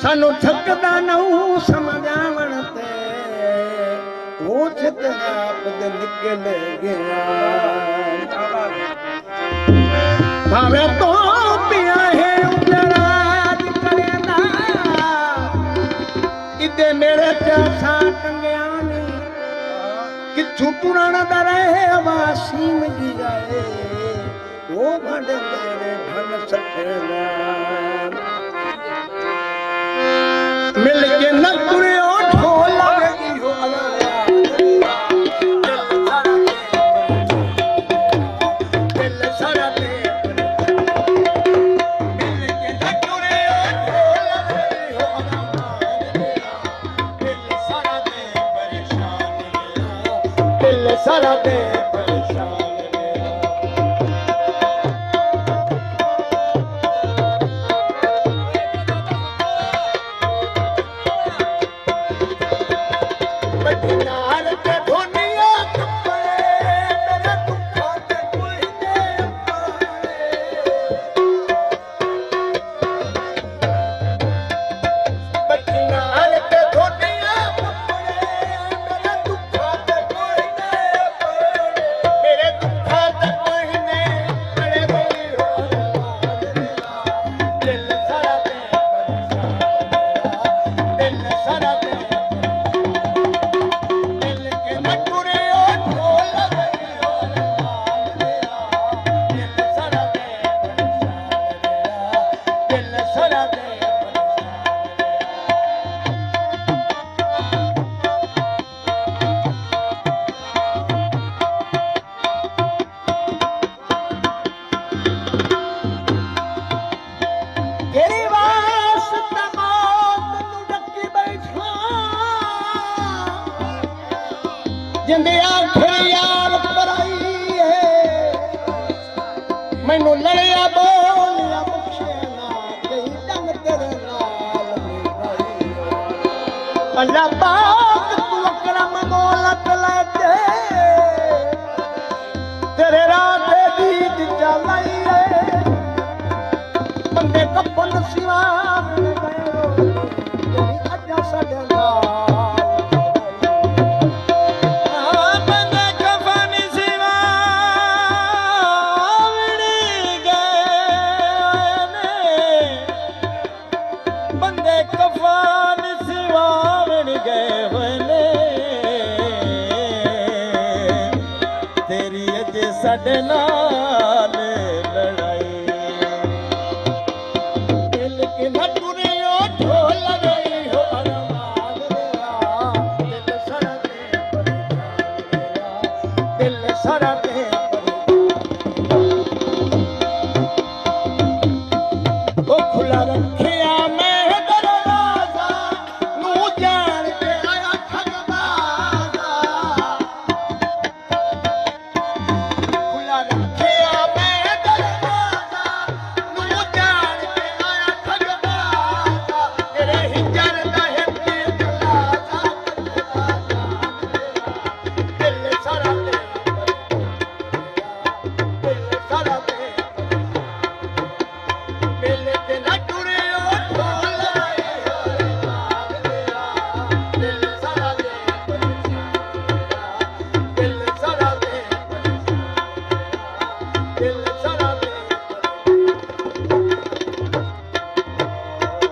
सानू थकदा नहूं समझावण ते वो चित आप दे निकल गया भावे तो पिया है उतराज करेंदा इदे मेरे चासा टंगया नी किथू पुराना दा रहे वासी मंगी जाए वो भंड मेरे भन सकेगा मिल के न पुरियो ढोल लगी हो दिल सारा दे मिल के न पुरियो ढोल लगी हो दिल सारा दे परेशान दिल सारा दे परेशान जिंदे आखिर यार पराई है मैनू लड़िया बोलिया बख्शे ना कई जंग तेरे नाल अल्लाह पाक तू अकरम दौलत ले तेरे राह दीद चलाई है बंदे कपन सिवा तेरी अजा साडे नाल साडे नाल